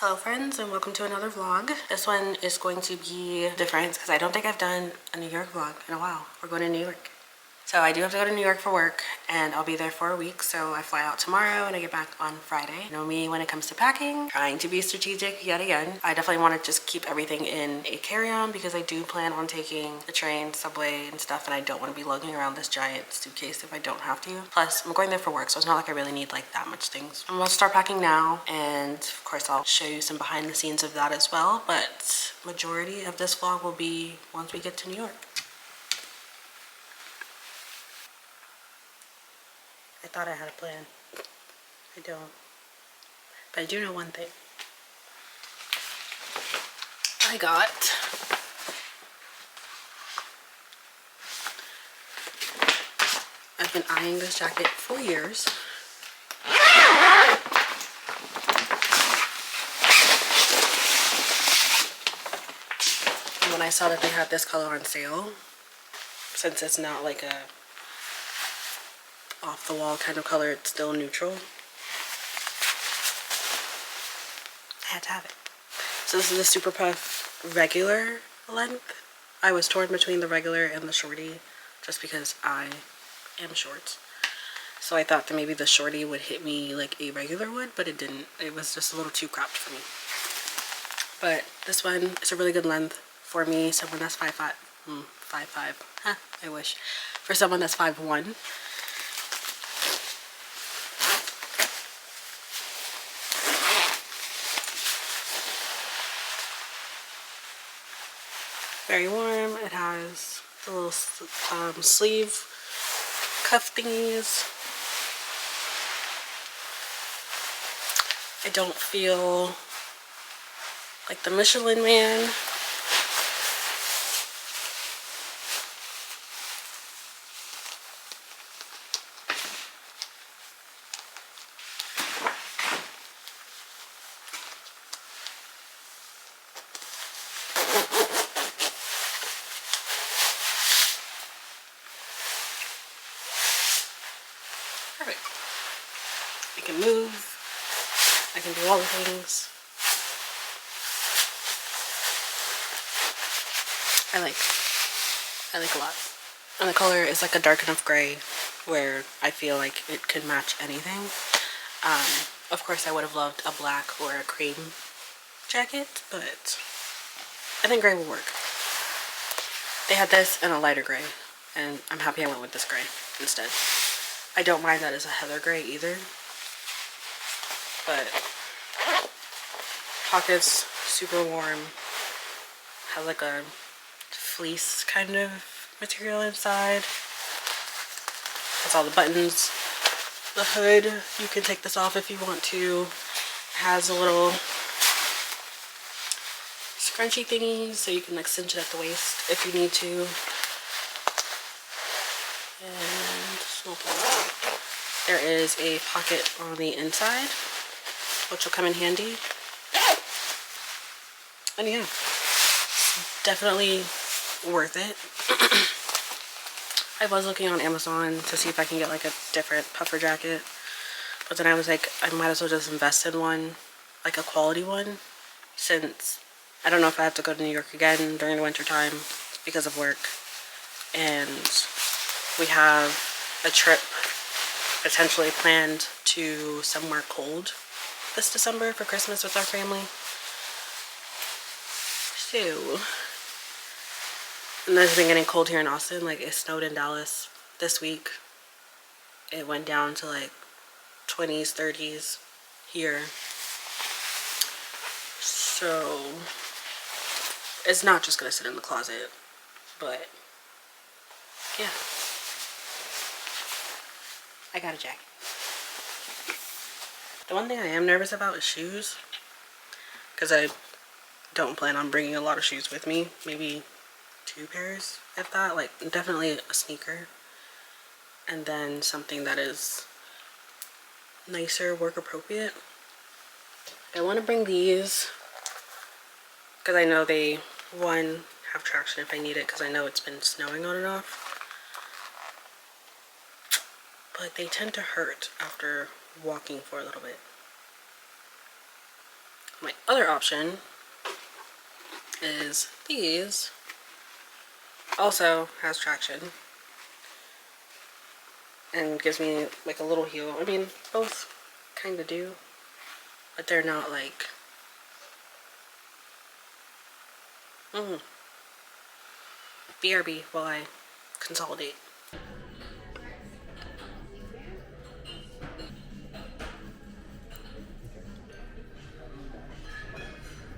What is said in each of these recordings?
Hello friends, and welcome to another vlog. This one is going to be different because I don't think I've done a New York vlog in a while. We're going to New York. So I do have to go to New York for work, and I'll be there for a week. So I fly out tomorrow and I get back on Friday. You know me when it comes to packing, trying to be strategic yet again. I definitely want to just keep everything in a carry-on because I do plan on taking the train, subway, and stuff, and I don't want to be lugging around this giant suitcase if I don't have to. Plus, I'm going there for work, so it's not like I really need like that much things. I'm gonna start packing now, and of course I'll show you some behind the scenes of that as well, but majority of this vlog will be once we get to New York. I thought I had a plan. I don't. But I do know one thing. I've been eyeing this jacket for years. And when I saw that they had this color on sale, since it's not like a off the wall kind of color, it's still neutral, I had to have it. So this is the Super Puff regular length. I was torn between the regular and the shorty just because I am short. So I thought that maybe the shorty would hit me like a regular would, but it didn't. It was just a little too cropped for me. But this one is a really good length for me, someone that's 5'5". 5'5". Huh, I wish. For someone that's 5'1". Very warm. It has the little sleeve cuff thingies. I don't feel like the Michelin Man. Perfect. I can move. I can do all the things. I like a lot. And the color is like a dark enough gray where I feel like it could match anything. Of course I would have loved a black or a cream jacket, but I think gray will work. They had this in a lighter gray, and I'm happy I went with this gray instead. I don't mind that it's a heather gray either, but pockets, super warm, has like a fleece kind of material inside. Has all the buttons. The hood, you can take this off if you want to. It has a little scrunchy thingy so you can like cinch it at the waist if you need to. And there is a pocket on the inside, which will come in handy. And yeah, definitely worth it. I was looking on Amazon to see if I can get like a different puffer jacket, but then I was like, I might as well just invest in one, like a quality one, since I don't know if I have to go to New York again during the winter time because of work, and we have a trip potentially planned to somewhere cold this December for Christmas with our family. So, and it's been getting cold here in Austin. Like, it snowed in Dallas this week. It went down to like 20s, 30s here. So it's not just gonna sit in the closet, but yeah, I got a jacket. The one thing I am nervous about is shoes, because I don't plan on bringing a lot of shoes with me. Maybe 2 pairs, if that. Like, definitely a sneaker, and then something that is nicer, work appropriate. I want to bring these because I know they, one, have traction if I need it, because I know it's been snowing on and off, but they tend to hurt after walking for a little bit. My other option is these. Also has traction and gives me like a little heel. I mean, both kind of do, but they're not like BRB while I consolidate.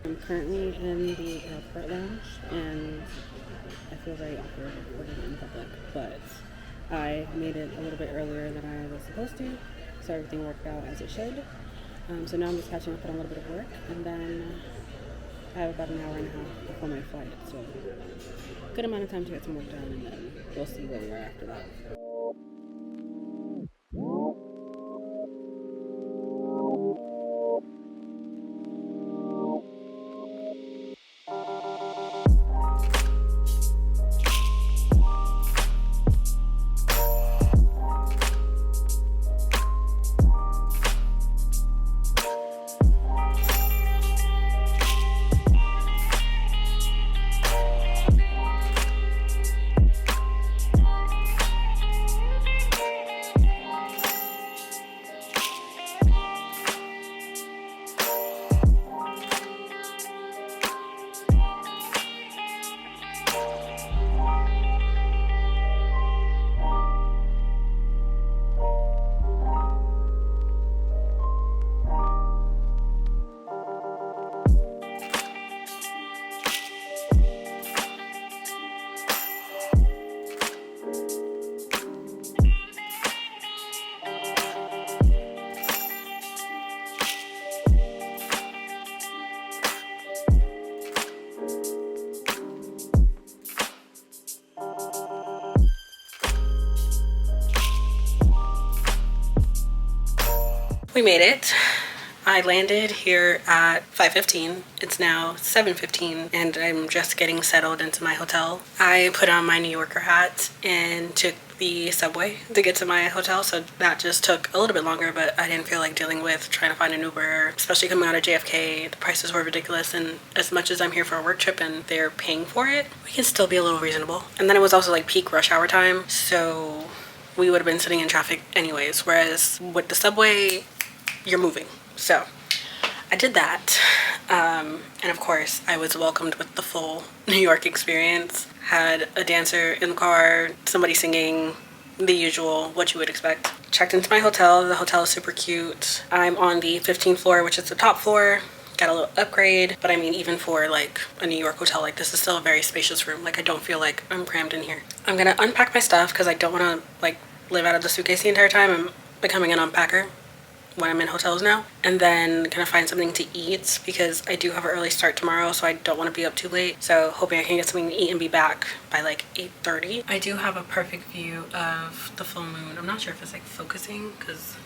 I'm currently in the airport lounge and I feel very awkward recording in public, but I made it a little bit earlier than I was supposed to, so everything worked out as it should. So now I'm just catching up on a little bit of work, and then I have about an hour and a half before my flight, so good amount of time to get some work done, and then we'll see where we are after that. We made it. I landed here at 5:15. It's now 7:15 and I'm just getting settled into my hotel. I put on my New Yorker hat and took the subway to get to my hotel, so that just took a little bit longer, but I didn't feel like dealing with trying to find an Uber, especially coming out of JFK. The prices were ridiculous, and as much as I'm here for a work trip and they're paying for it, we can still be a little reasonable. And then it was also like peak rush hour time, so we would have been sitting in traffic anyways, whereas with the subway, you're moving. So I did that, and of course I was welcomed with the full New York experience. Had a dancer in the car, somebody singing, the usual, what you would expect. Checked into my hotel. The hotel is super cute. I'm on the 15th floor, which is the top floor. Got a little upgrade, but I mean, even for like a New York hotel, like this is still a very spacious room. Like I don't feel like I'm crammed in here. I'm gonna unpack my stuff because I don't want to like live out of the suitcase the entire time. I'm becoming an unpacker when I'm in hotels now, and then gonna find something to eat because I do have an early start tomorrow, so I don't want to be up too late. So hoping I can get something to eat and be back by like 8:30. I do have a perfect view of the full moon. I'm not sure if it's like focusing because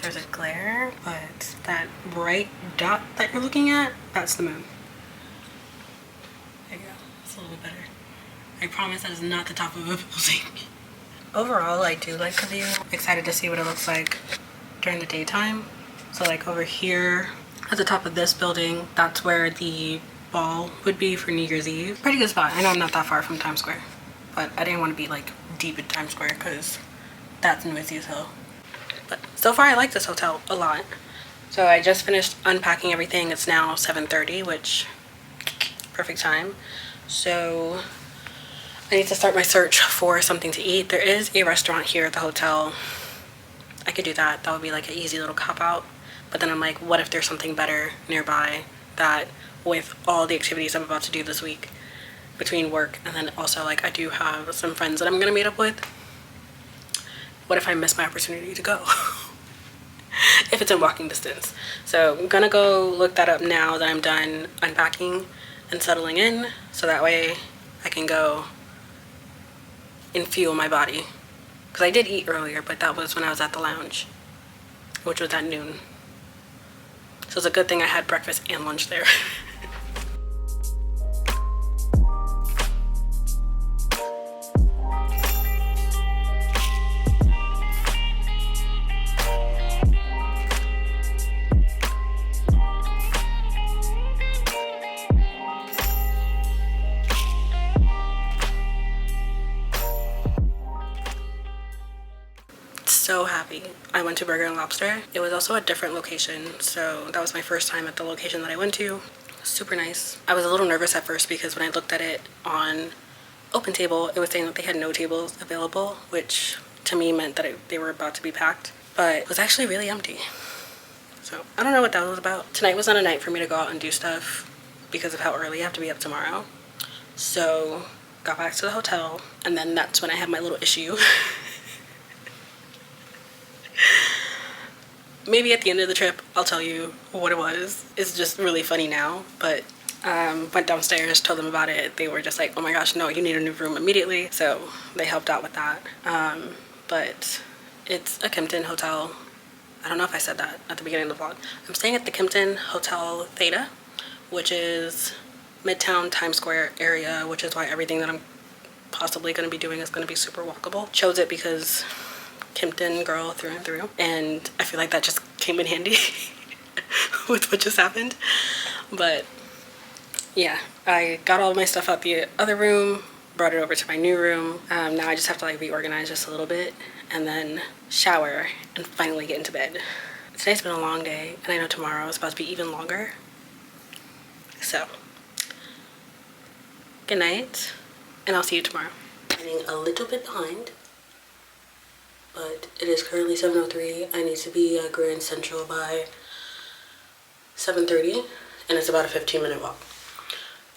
there's a glare, but that bright dot that you're looking at, that's the moon. There you go. It's a little bit better. I promise that is not the top of a building. Overall, I do like the view. Excited to see what it looks like during the daytime. So like over here at the top of this building, that's where the ball would be for New Year's Eve. Pretty good spot. I know I'm not that far from Times Square, but I didn't want to be like deep in Times Square because that's noisy as hell. But so far I like this hotel a lot. So I just finished unpacking everything. It's now 7:30, which perfect time. So I need to start my search for something to eat. There is a restaurant here at the hotel. I could do that. That would be like an easy little cop out. But then I'm like, what if there's something better nearby that with all the activities I'm about to do this week between work and then also like I do have some friends that I'm gonna meet up with. What if I miss my opportunity to go? If it's in walking distance. So I'm gonna go look that up now that I'm done unpacking and settling in, so that way I can go and fuel my body. Because I did eat earlier, but that was when I was at the lounge, which was at noon. So it's a good thing I had breakfast and lunch there. went to Burger and Lobster. It was also a different location, so that was my first time at the location that I went to. Super nice. I was a little nervous at first because when I looked at it on Open Table, it was saying that they had no tables available, which to me meant that they were about to be packed, but it was actually really empty. So I don't know what that was about. Tonight was not a night for me to go out and do stuff because of how early I have to be up tomorrow. So got back to the hotel, and then that's when I had my little issue. Maybe at the end of the trip I'll tell you what it was. It's just really funny now, but went downstairs, told them about it. They were just like, oh my gosh, no, you need a new room immediately. So they helped out with that. But it's a Kimpton hotel. I don't know if I said that at the beginning of the vlog. I'm staying at the Kimpton Hotel Theta, which is Midtown Times Square area, which is why everything that I'm possibly going to be doing is going to be super walkable. Chose it because Kimpton girl through and through, and I feel like that just came in handy with what just happened. But yeah, I got all of my stuff out the other room, brought it over to my new room. Now I just have to like reorganize just a little bit and then shower and finally get into bed. Today's been a long day, and I know tomorrow is about to be even longer. So good night, and I'll see you tomorrow. Running a little bit behind, but it is currently 7:03. I need to be at Grand Central by 7:30, and it's about a 15-minute walk.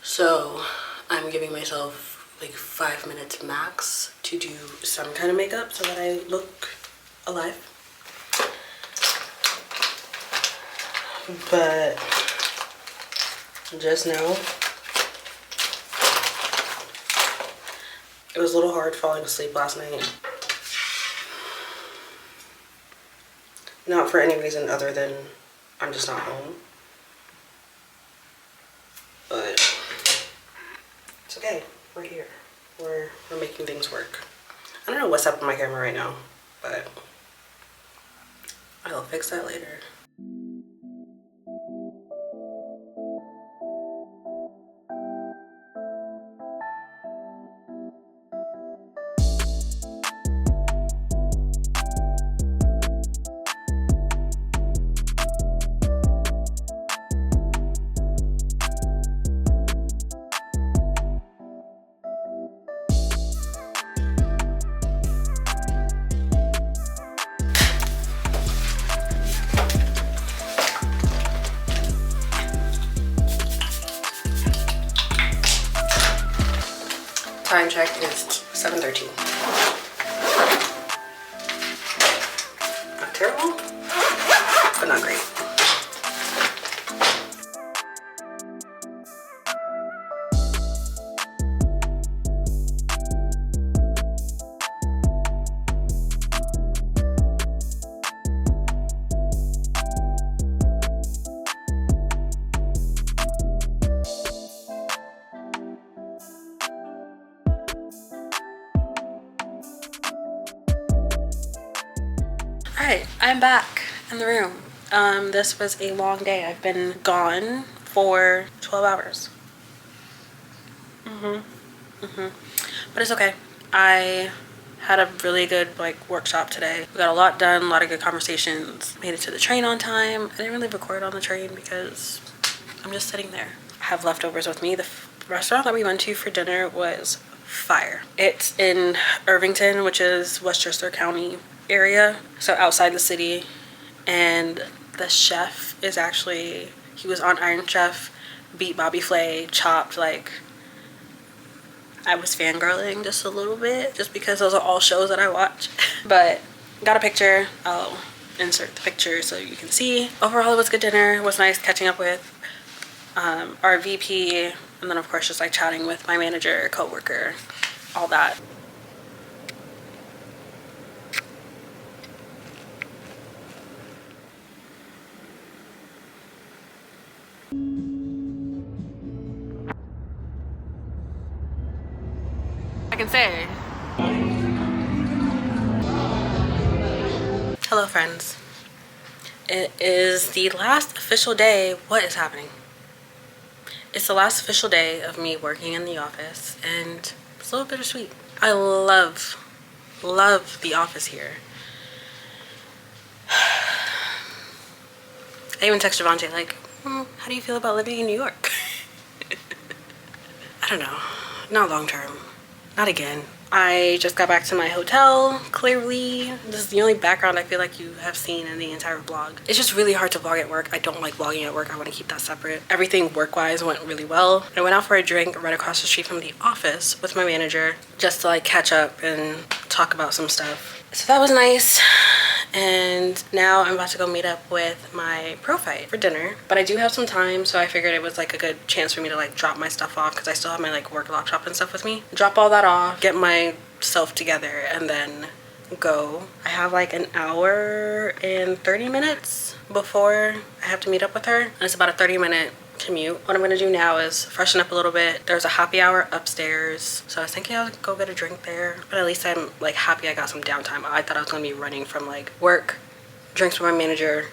So I'm giving myself like 5 minutes max to do some kind of makeup so that I look alive. But just know it was a little hard falling asleep last night. Not for any reason other than I'm just not home. But it's okay. We're here. We're making things work. I don't know what's up with my camera right now, but I'll fix that later. Time check is 7:13. Not terrible, but not great. Alright, I'm back in the room. This was a long day. I've been gone for 12 hours. But it's okay. I had a really good workshop today. We got a lot done, a lot of good conversations. Made it to the train on time. I didn't really record on the train because I'm just sitting there. I have leftovers with me. The restaurant that we went to for dinner was fire. It's in Irvington, which is Westchester County area, so outside the city, and the chef is actually, he was on Iron Chef, beat Bobby Flay, chopped. Like, I was fangirling just a little bit just because those are all shows that I watch. But got a picture. I'll insert the picture so you can see. Overall, it was a good dinner. It was nice catching up with our VP, and then of course just like chatting with my manager, co-worker, all that. I can say. Hello friends. It is the last official day. What is happening? It's the last official day of me working in the office, and it's a little bittersweet. I love the office here. I even texted Javante like, how do you feel about living in New York? I don't know. Not long term. Not again. I just got back to my hotel. Clearly, this is the only background I feel like you have seen in the entire vlog. It's just really hard to vlog at work. I don't like vlogging at work. I want to keep that separate. Everything work-wise went really well. I went out for a drink right across the street from the office with my manager just to like catch up and talk about some stuff. So that was nice. And now I'm about to go meet up with my pro fight for dinner, but I do have some time, so I figured it was like a good chance for me to like drop my stuff off because I still have my like work laptop and stuff with me. Drop all that off, get myself together, and then go. I have like an hour and 30 minutes before I have to meet up with her, and it's about a 30-minute commute. What I'm gonna do now is freshen up a little bit. There's a happy hour upstairs, so I was thinking I would go get a drink there, but at least I'm like happy I got some downtime. I thought I was gonna be running from like work, drinks with my manager,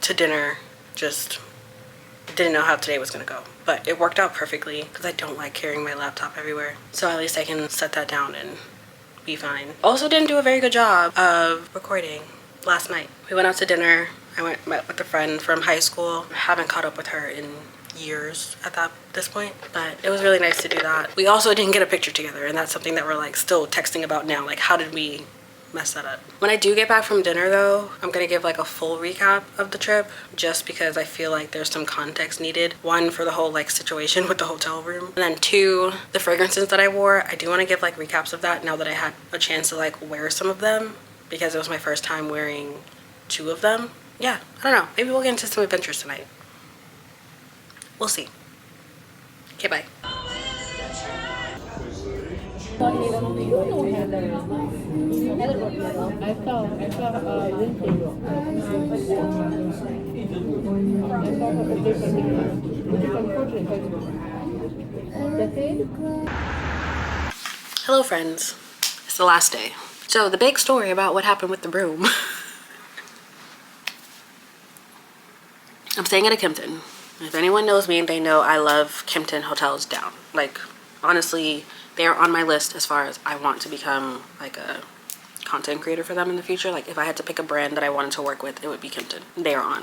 to dinner. Just didn't know how today was gonna go, but it worked out perfectly because I don't like carrying my laptop everywhere, so at least I can set that down and be fine. Also didn't do a very good job of recording last night. We went out to dinner. I met with a friend from high school. I haven't caught up with her in years at this point, but it was really nice to do that. We also didn't get a picture together, and that's something that we're like still texting about now, like how did we mess that up. When I do get back from dinner though, I'm gonna give like a full recap of the trip just because I feel like there's some context needed. One, for the whole like situation with the hotel room, and then two, the fragrances that I wore. I do want to give like recaps of that now that I had a chance to like wear some of them because it was my first time wearing 2 of them. Yeah, I don't know, maybe we'll get into some adventures tonight. We'll see. Okay, bye. Hello friends, it's the last day. So the big story about what happened with the room. I'm staying at a Kimpton. If anyone knows me, they know I love Kimpton hotels down. Like, honestly, they are on my list as far as I want to become like a content creator for them in the future. Like, if I had to pick a brand that I wanted to work with, it would be Kimpton. They are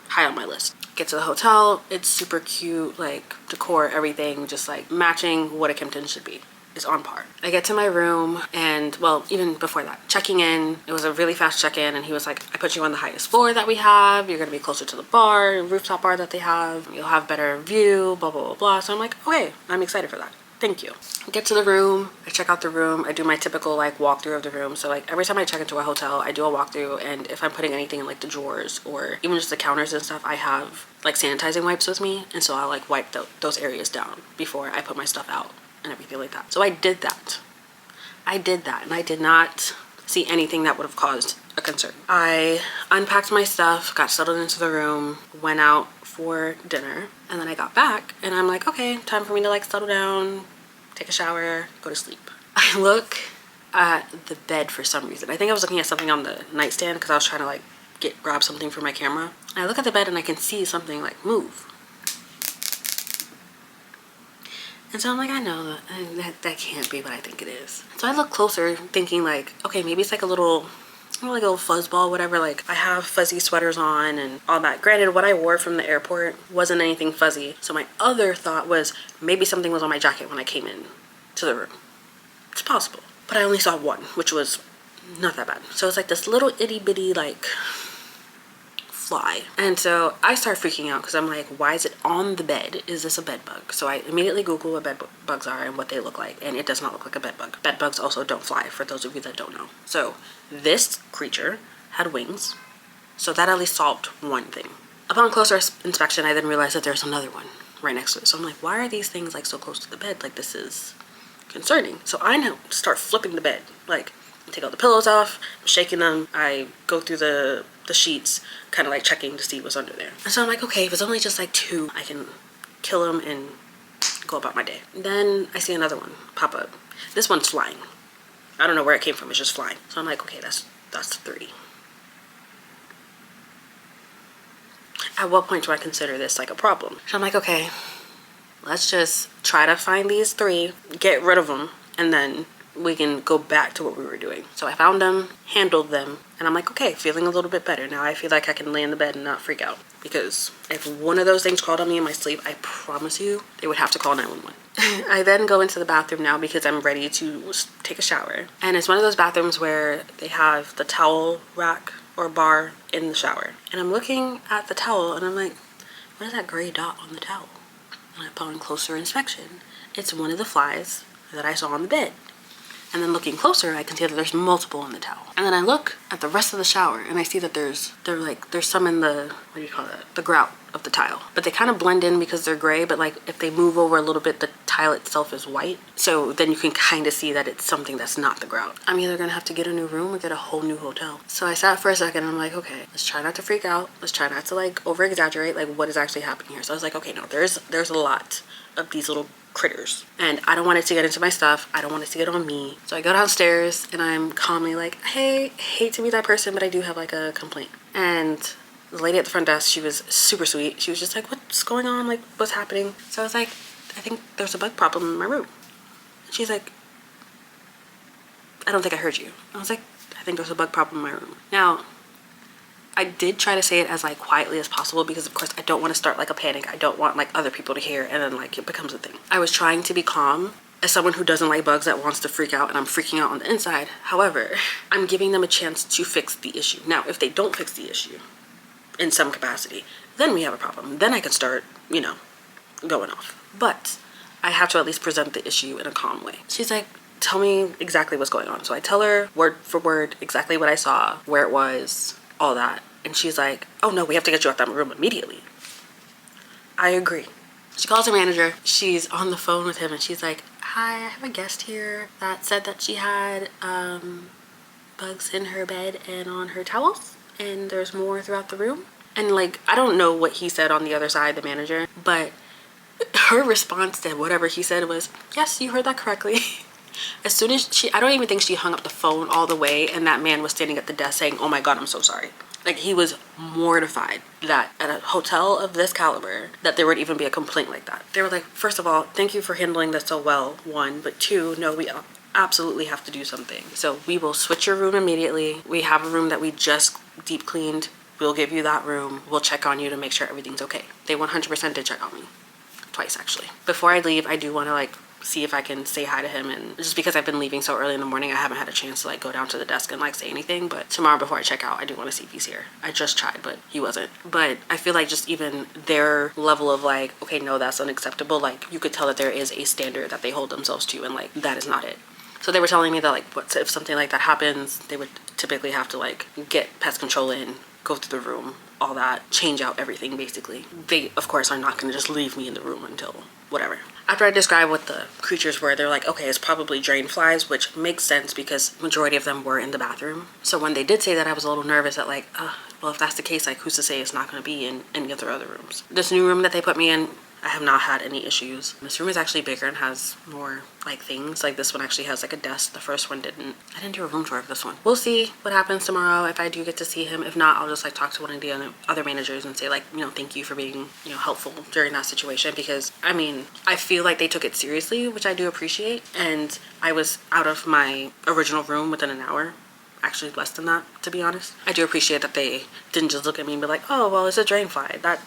high on my list. Get to the hotel, it's super cute, like decor, everything, just like matching what a Kimpton should be. Is on par. I get to my room, and well, even before that, checking in, it was a really fast check-in, and he was like, I put you on the highest floor that we have, you're gonna be closer to the bar, rooftop bar that they have, you'll have better view, blah blah blah blah. So I'm like, okay, I'm excited for that, thank you. Get to the room, I check out the room, I do my typical like walkthrough of the room. So like every time I check into a hotel, I do a walkthrough, and if I'm putting anything in like the drawers or even just the counters and stuff, I have like sanitizing wipes with me, and so I'll like wipe those areas down before I put my stuff out and everything like that. So I did that, and I did not see anything that would have caused a concern. I unpacked my stuff, got settled into the room, went out for dinner, and then I got back and I'm like, okay, time for me to like settle down, take a shower, go to sleep. I look at the bed for some reason. I think I was looking at something on the nightstand because I was trying to like grab something for my camera. And I look at the bed and I can see something like move. And so I'm like, I know that can't be what I think it is. So I look closer thinking like, okay, maybe it's like a little fuzz ball, whatever. Like I have fuzzy sweaters on and all that. Granted, what I wore from the airport wasn't anything fuzzy. So my other thought was maybe something was on my jacket when I came in to the room. It's possible. But I only saw one, which was not that bad. So it's like this little itty bitty like fly. And so I start freaking out because I'm like, why is it on the bed? Is this a bed bug? So I immediately Google what bed bugs are and what they look like, and it does not look like a bed bug. Bed bugs also don't fly, for those of you that don't know. So this creature had wings, so that at least solved one thing. Upon closer inspection, I then realized that there's another one right next to it. So I'm like, why are these things like so close to the bed? Like, this is concerning. So I now start flipping the bed, like take all the pillows off, I'm shaking them, I go through the sheets, kind of like checking to see what's under there. And so I'm like, okay, if it's only just like 2, I can kill them and go about my day. Then I see another one pop up. This one's flying. I don't know where it came from, it's just flying. So I'm like, okay, that's 3. At what point do I consider this like a problem? So I'm like, okay, let's just try to find these 3, get rid of them, and then we can go back to what we were doing. So I found them, handled them, and I'm like, okay, feeling a little bit better. Now I feel like I can lay in the bed and not freak out. Because if one of those things called on me in my sleep, I promise you, they would have to call 911. I then go into the bathroom now because I'm ready to take a shower. And it's one of those bathrooms where they have the towel rack or bar in the shower. And I'm looking at the towel and I'm like, what is that gray dot on the towel? And upon closer inspection, it's one of the flies that I saw on the bed. And then looking closer, I can see that there's multiple on the towel. And then I look at the rest of the shower and I see that there's some in the, what do you call it? The grout of the tile. But they kind of blend in because they're gray, but like if they move over a little bit, the tile itself is white. So then you can kind of see that it's something that's not the grout. I'm either gonna have to get a new room or get a whole new hotel. So I sat for a second and I'm like, okay, let's try not to freak out. Let's try not to like over exaggerate like what is actually happening here. So I was like, okay, no, there's a lot of these little critters and I don't want it to get into my stuff. I don't want it to get on me. So I go downstairs and I'm calmly like, hey, hate to be that person, but I do have like a complaint. And the lady at the front desk, she was super sweet. She was just like, what's going on? Like, what's happening? So I was like, I think there's a bug problem in my room. And she's like, I don't think I heard you. I was like, I think there's a bug problem in my room. Now, I did try to say it as like quietly as possible because of course I don't want to start like a panic. I don't want like other people to hear and then like it becomes a thing. I was trying to be calm as someone who doesn't like bugs that wants to freak out, and I'm freaking out on the inside. However, I'm giving them a chance to fix the issue. Now, if they don't fix the issue in some capacity, then we have a problem. Then I can start, you know, going off. But I have to at least present the issue in a calm way. She's like, tell me exactly what's going on. So I tell her word for word exactly what I saw, where it was, all that. And she's like, oh no, we have to get you out that room immediately. I agree. She calls her manager. She's on the phone with him and she's like, hi, I have a guest here that said that she had bugs in her bed and on her towels, and there's more throughout the room. And like, I don't know what he said on the other side, the manager, but her response to whatever he said was, yes, you heard that correctly. As soon as I don't even think she hung up the phone all the way, and that man was standing at the desk saying, oh my God, I'm so sorry. Like, he was mortified that at a hotel of this caliber, that there would even be a complaint like that. They were like, first of all, thank you for handling this so well, one, but two, no, we absolutely have to do something. So we will switch your room immediately. We have a room that we just deep cleaned. We'll give you that room. We'll check on you to make sure everything's okay. They 100% did check on me. Twice, actually. Before I leave, I do want to like see if I can say hi to him, and just because I've been leaving so early in the morning, I haven't had a chance to like go down to the desk and like say anything. But tomorrow before I check out, I do want to see if he's here. I just tried, but he wasn't. But I feel like just even their level of like, okay, no, that's unacceptable, like you could tell that there is a standard that they hold themselves to, and like that is not it. So they were telling me that like if something like that happens, they would typically have to like get pest control in, go through the room, all that, change out everything basically. They of course are not going to just leave me in the room until whatever. After I describe what the creatures were, they're like, okay, it's probably drain flies, which makes sense because majority of them were in the bathroom. So when they did say that, I was a little nervous that like, well, if that's the case, like who's to say it's not going to be in any of their other rooms. This new room that they put me in, I have not had any issues. This room is actually bigger and has more like things. Like this one actually has like a desk. The first one didn't. I didn't do a room tour of this one. We'll see what happens tomorrow if I do get to see him. If not, I'll just like talk to one of the other managers and say like, you know, thank you for being, you know, helpful during that situation, because I mean, I feel like they took it seriously, which I do appreciate. And I was out of my original room within an hour. Actually less than that, to be honest. I do appreciate that they didn't just look at me and be like, oh, well, it's a drain fly. That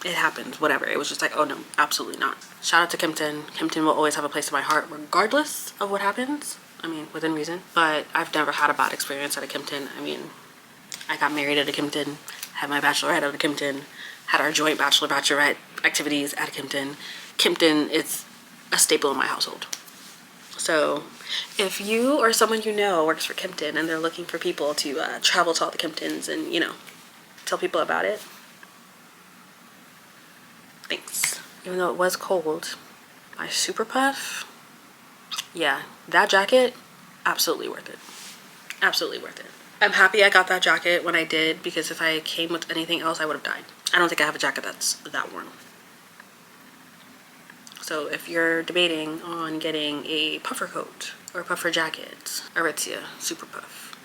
it happens, whatever. It was just like, oh no, absolutely not. Shout out to Kimpton. Kimpton will always have a place in my heart regardless of what happens. I mean, within reason. But I've never had a bad experience at a Kimpton. I mean, I got married at a Kimpton, had my bachelorette at a Kimpton, had our joint bachelorette activities at a Kimpton. Kimpton is a staple in my household. So if you or someone you know works for Kimpton and they're looking for people to travel to all the Kimptons and, you know, tell people about it, thanks. Even though it was cold, my super puff, yeah, that jacket, absolutely worth it. Absolutely worth it. I'm happy I got that jacket when I did, because if I came with anything else, I would have died. I don't think I have a jacket that's that warm. So if you're debating on getting a puffer coat or a puffer jacket, Aritzia Super Puff,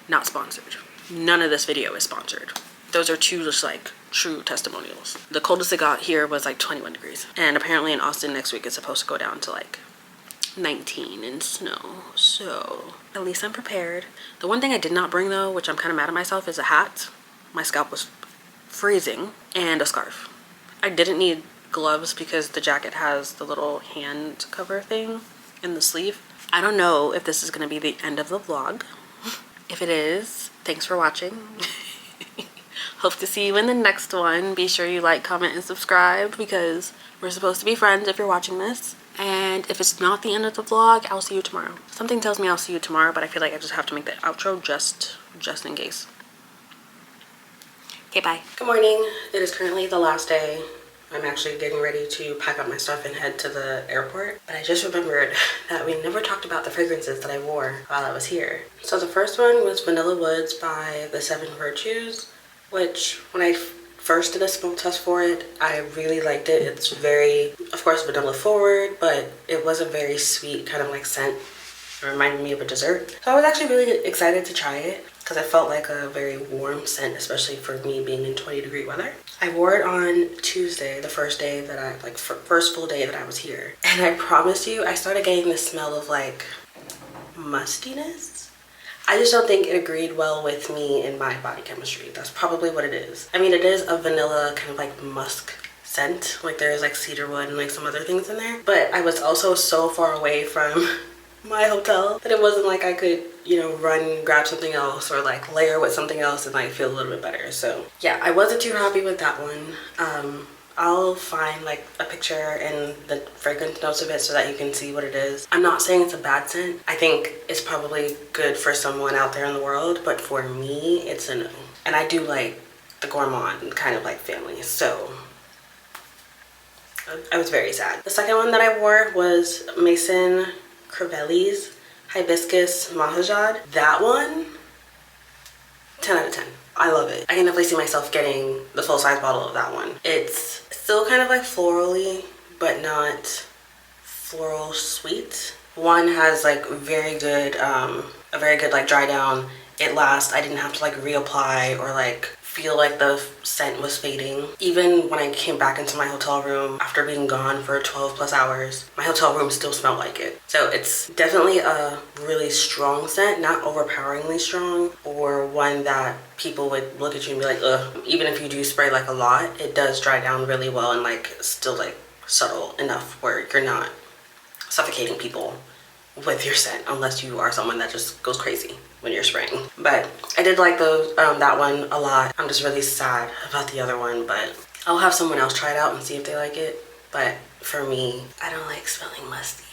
not sponsored. None of this video is sponsored. Those are two just like true testimonials. The coldest it got here was like 21 degrees. And apparently in Austin next week it's supposed to go down to like 19 in snow, so at least I'm prepared. The one thing I did not bring though, which I'm kind of mad at myself, is a hat. My scalp was freezing, and a scarf. I didn't need gloves because the jacket has the little hand cover thing in the sleeve. I don't know if this is going to be the end of the vlog. If it is, thanks for watching. Hope to see you in the next one. Be sure you like, comment, and subscribe because we're supposed to be friends if you're watching this. And if it's not the end of the vlog, I'll see you tomorrow. Something tells me I'll see you tomorrow, but I feel like I just have to make the outro just in case. Okay, bye. Good morning. It is currently the last day. I'm actually getting ready to pack up my stuff and head to the airport. But I just remembered that we never talked about the fragrances that I wore while I was here. So the first one was Vanilla Woods by the 7 Virtues, which when I first did a smell test for it, I really liked it. It's very, of course, vanilla forward, but it was a very sweet kind of like scent. It reminded me of a dessert. So I was actually really excited to try it because I felt like a very warm scent, especially for me being in 20-degree weather. I wore it on Tuesday, the first day that I, first full day that I was here. And I promise you, I started getting this smell of like mustiness. I just don't think it agreed well with me and my body chemistry. That's probably what it is. I mean, it is a vanilla kind of like musk scent. Like there is like cedarwood and like some other things in there. But I was also so far away from my hotel that it wasn't like I could, you know, run, grab something else or like layer with something else and like feel a little bit better. So yeah, I wasn't too happy with that one. I'll find like a picture and the fragrance notes of it so that you can see what it is. I'm not saying it's a bad scent. I think it's probably good for someone out there in the world, but for me, it's a no. And I do like the gourmand kind of like family, so I was very sad. The second one that I wore was Maison Crivelli's Hibiscus Mahajad. That one, 10 out of 10. I love it. I can definitely see myself getting the full-size bottle of that one. It's still kind of like florally, but not floral sweet. One has like very good, a very good like dry down. It lasts. I didn't have to like reapply or like feel like the scent was fading. Even when I came back into my hotel room after being gone for 12+ hours, my hotel room still smelled like it. So it's definitely a really strong scent, not overpoweringly strong, or one that people would look at you and be like, ugh. Even if you do spray like a lot, it does dry down really well and like still like subtle enough where you're not suffocating people with your scent, unless you are someone that just goes crazy when you're spraying. But I did like those, that one a lot. I'm just really sad about the other one, but I'll have someone else try it out and see if they like it. But for me, I don't like smelling musty.